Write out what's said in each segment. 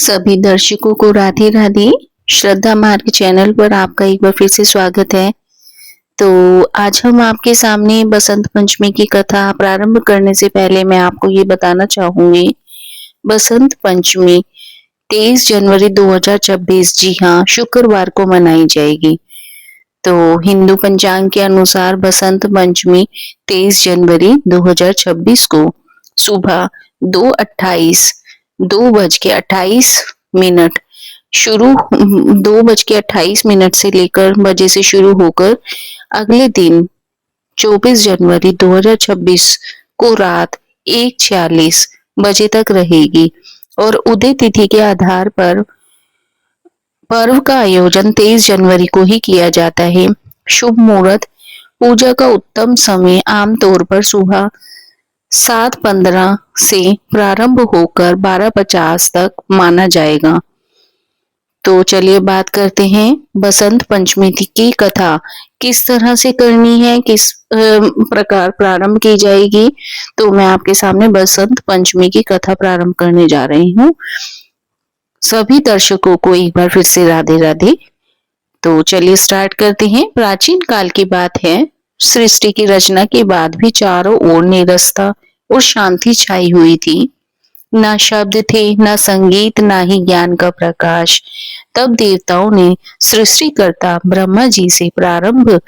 सभी दर्शकों को राधे राधे। श्रद्धा मार्ग चैनल पर आपका एक बार फिर से स्वागत है। तो आज हम आपके सामने बसंत पंचमी की कथा प्रारंभ करने से पहले मैं आपको ये बताना चाहूंगी, बसंत पंचमी 23 जनवरी 2026, जी हाँ, शुक्रवार को मनाई जाएगी। तो हिंदू पंचांग के अनुसार बसंत पंचमी 23 जनवरी 2026 को सुबह 2:28 शुरू 2:28 से लेकर बजे से शुरू होकर अगले दिन 24 जनवरी 2026 को रात 1:46 बजे तक रहेगी और उदय तिथि के आधार पर पर्व का आयोजन 23 जनवरी को ही किया जाता है। शुभ मुहूर्त पूजा का उत्तम समय आमतौर पर सुबह 7:15 से प्रारंभ होकर 12:50 तक माना जाएगा। तो चलिए बात करते हैं बसंत पंचमी की कथा किस तरह से करनी है, किस प्रकार प्रारंभ की जाएगी। तो मैं आपके सामने बसंत पंचमी की कथा प्रारंभ करने जा रही हूँ। सभी दर्शकों को एक बार फिर से राधे राधे। तो चलिए स्टार्ट करते हैं। प्राचीन काल की बात है, सृष्टि की रचना के बाद भी चारों ओर नीरसता और शांति छाई हुई थी। न शब्द थे, न संगीत, न ही ज्ञान का प्रकाश। तब देवताओं ने सृष्टिकर्ता ब्रह्मा जी से प्रार्थना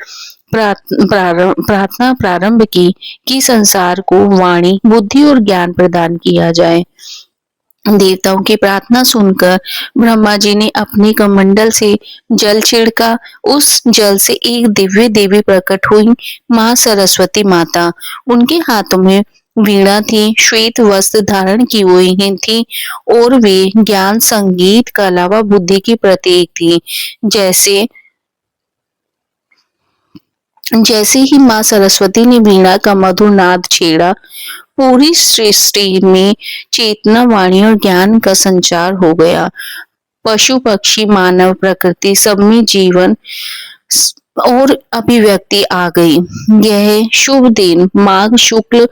प्रारंभ की कि संसार को वाणी, बुद्धि और ज्ञान प्रदान किया जाए। देवताओं की प्रार्थना सुनकर ब्रह्मा जी ने अपने कमंडल से जल छिड़का। उस जल से एक दिव्य देवी प्रकट हुई, माँ सरस्वती माता। उनके हाथों में वीणा थी, श्वेत वस्त्र धारण की हुई थी और वे ज्ञान, संगीत, कला व बुद्धि की प्रतीक थी। जैसे ही माँ सरस्वती ने वीणा का मधुर नाद छेड़ा, पूरी सृष्टि में चेतना, वाणी और ज्ञान का संचार हो गया। पशु, पक्षी, मानव, प्रकृति सब में जीवन और अभिव्यक्ति आ गई। यह शुभ दिन माघ शुक्ल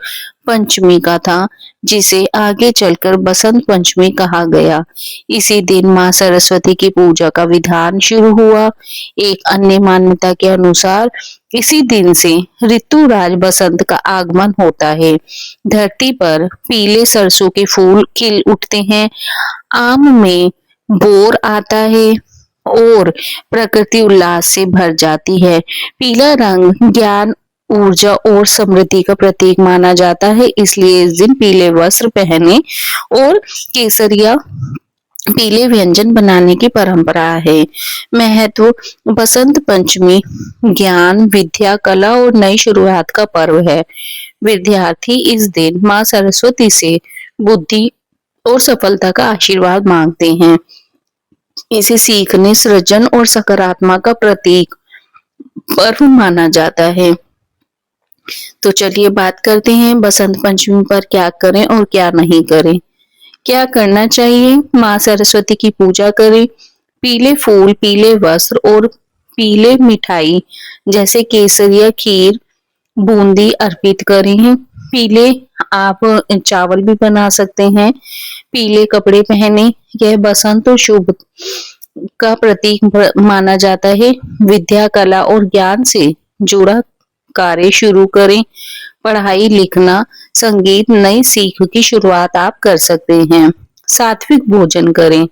पंचमी का था, जिसे आगे चलकर बसंत पंचमी कहा गया। इसी दिन माँ सरस्वती की पूजा का विधान शुरू हुआ। एक अन्य मान्यता के अनुसार इसी दिन से ऋतुराज बसंत का आगमन होता है। धरती पर पीले सरसों के फूल खिल उठते हैं, आम में बोर आता है और प्रकृति उल्लास से भर जाती है। पीला रंग ज्ञान, ऊर्जा और समृद्धि का प्रतीक माना जाता है, इसलिए इस दिन पीले वस्त्र पहने और केसरिया पीले व्यंजन बनाने की परंपरा है। महत्व: बसंत पंचमी ज्ञान, विद्या, कला और नई शुरुआत का पर्व है। विद्यार्थी इस दिन माँ सरस्वती से बुद्धि और सफलता का आशीर्वाद मांगते हैं। इसे सीखने, सृजन और सकारात्मक का प्रतीक पर्व माना जाता है। तो चलिए बात करते हैं बसंत पंचमी पर क्या करें और क्या नहीं करें। क्या करना चाहिए? माँ सरस्वती की पूजा करें। पीले फूल, पीले वस्त्र और पीले मिठाई जैसे केसरिया, खीर, बूंदी अर्पित करें। पीले आप चावल भी बना सकते हैं। पीले कपड़े पहने। यह बसंत और शुभ का प्रतीक माना जाता है। विद्या, कला और ज्ञान से जुड़ा कार्य शुरू करें। पढ़ाई, लिखना, संगीत, नई सीख की शुरुआत आप कर सकते हैं। सात्विक भोजन करें।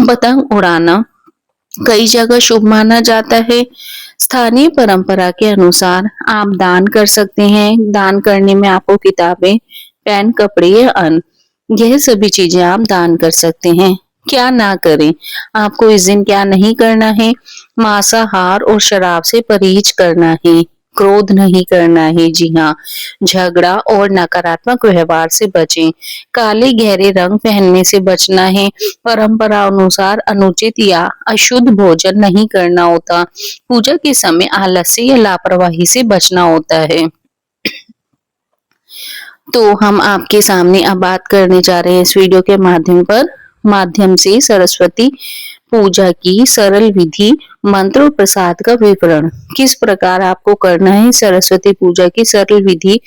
पतंग उड़ाना कई जगह शुभ माना जाता है। स्थानीय परंपरा के अनुसार आप दान कर सकते हैं। दान करने में आपको किताबें, पेन, कपड़े या अन्न, यह सभी चीजें आप दान कर सकते हैं। क्या ना करें? आपको इस दिन क्या नहीं करना है? मांसाहार और शराब से परहेज करना है। क्रोध नहीं करना है, जी हाँ। झगड़ा और नकारात्मक व्यवहार से बचें। काले गहरे रंग पहनने से बचना है। परंपरा अनुसार अनुचित या अशुद्ध भोजन नहीं करना होता। पूजा के समय आलस्य या लापरवाही से बचना होता है। तो हम आपके सामने अब बात करने जा रहे हैं इस वीडियो के माध्यम से सरस्वती पूजा की सरल विधि, मंत्र और प्रसाद का विवरण। किस प्रकार आपको करना है सरस्वती पूजा की सरल विधि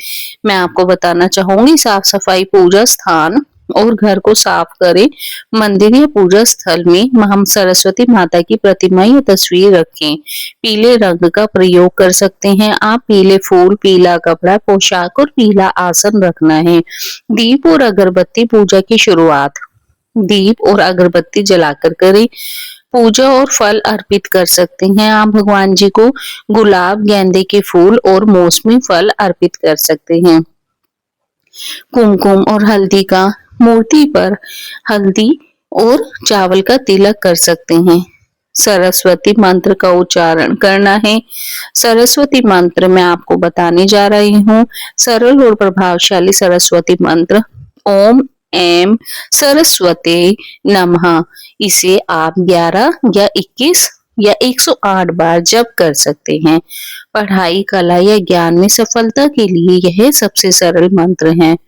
मैं आपको बताना चाहूंगी। साफ सफाई, पूजा स्थान, और घर को साफ करें। मंदिर या पूजा स्थल में हम सरस्वती माता की प्रतिमा या तस्वीर रखें। पीले रंग का प्रयोग कर सकते हैं आप। पीले फूल, पीला कपड़ा, पोशाक और पीला आसन रखना है। दीप और अगरबत्ती पूजा की शुरुआत। दीप और अगरबत्ती जलाकर करें। पूजा और फल अर्पित कर सकते हैं आप भगवान जी को। गुलाब, गेंदे के फूल और मौसमी फल अर्पित कर सकते हैं। कुमकुम और हल्दी का मूर्ति पर हल्दी और चावल का तिलक कर सकते हैं। सरस्वती मंत्र का उच्चारण करना है। सरस्वती मंत्र मैं आपको बताने जा रही हूँ। सरल और प्रभावशाली सरस्वती मंत्र ओम ऐं सरस्वते नमः। इसे आप 11 या 21 या 108 बार जप कर सकते हैं। पढ़ाई, कला या ज्ञान में सफलता के लिए यह सबसे सरल मंत्र है।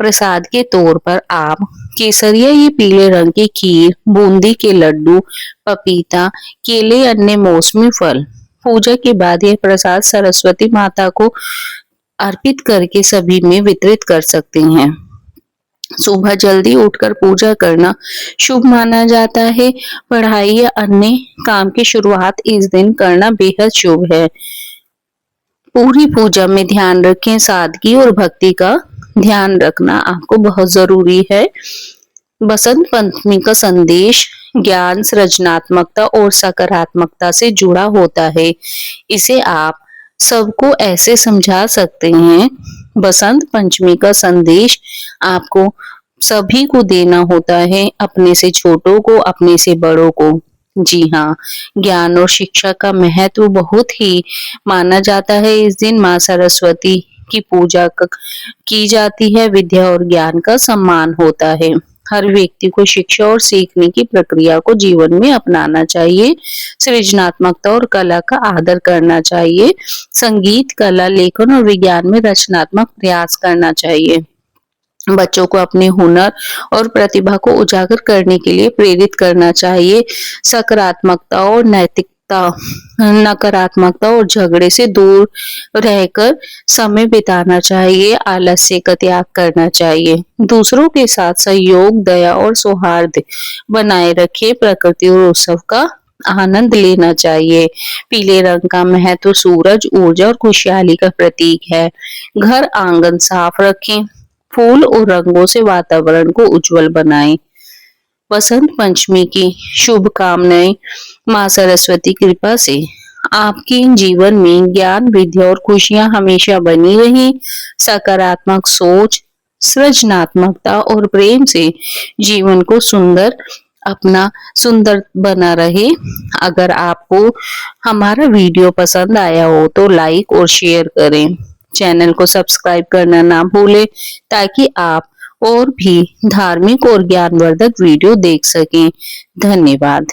प्रसाद के तौर पर आप केसरिया या पीले रंग की खीर, बूंदी के लड्डू, पपीता, केले, अन्य मौसमी फल। पूजा के बाद यह प्रसाद सरस्वती माता को अर्पित करके सभी में वितरित कर सकते हैं। सुबह जल्दी उठकर पूजा करना शुभ माना जाता है। पढ़ाई या अन्य काम की शुरुआत इस दिन करना बेहद शुभ है। पूरी पूजा में ध्यान रखें, सादगी और भक्ति का ध्यान रखना आपको बहुत जरूरी है। बसंत पंचमी का संदेश ज्ञान, सृजनात्मकता और सकारात्मकता से जुड़ा होता है। इसे आप सबको ऐसे समझा सकते हैं। बसंत पंचमी का संदेश आपको सभी को देना होता है, अपने से छोटों को, अपने से बड़ों को। जी हाँ, ज्ञान और शिक्षा का महत्व बहुत ही माना जाता है। इस दिन माँ सरस्वती की पूजा की जाती है। विद्या और ज्ञान का सम्मान होता है। हर व्यक्ति को शिक्षा और सीखने की प्रक्रिया को जीवन में अपनाना चाहिए। सृजनात्मकता और कला का आदर करना चाहिए। संगीत, कला, लेखन और विज्ञान में रचनात्मक प्रयास करना चाहिए। बच्चों को अपने हुनर और प्रतिभा को उजागर करने के लिए प्रेरित करना चाहिए। सकारात्मकता और नकारात्मकता और झगड़े से दूर रहकर समय बिताना चाहिए। आलस्य का त्याग करना चाहिए। दूसरों के साथ सहयोग, दया और सौहार्द बनाए रखे। प्रकृति और उत्सव का आनंद लेना चाहिए। पीले रंग का महत्व सूरज, ऊर्जा और खुशहाली का प्रतीक है। घर आंगन साफ रखें। फूल और रंगों से वातावरण को उज्जवल बनाएं। बसंत पंचमी की शुभकामनाएं। माँ सरस्वती कृपा से आपके जीवन में ज्ञान, विद्या और खुशियां हमेशा बनी रही। सकारात्मक सोच, सृजनात्मकता और प्रेम से जीवन को सुंदर बना रहे। अगर आपको हमारा वीडियो पसंद आया हो तो लाइक और शेयर करें। चैनल को सब्सक्राइब करना ना भूलें ताकि आप और भी धार्मिक और ज्ञानवर्धक वीडियो देख सकें। धन्यवाद।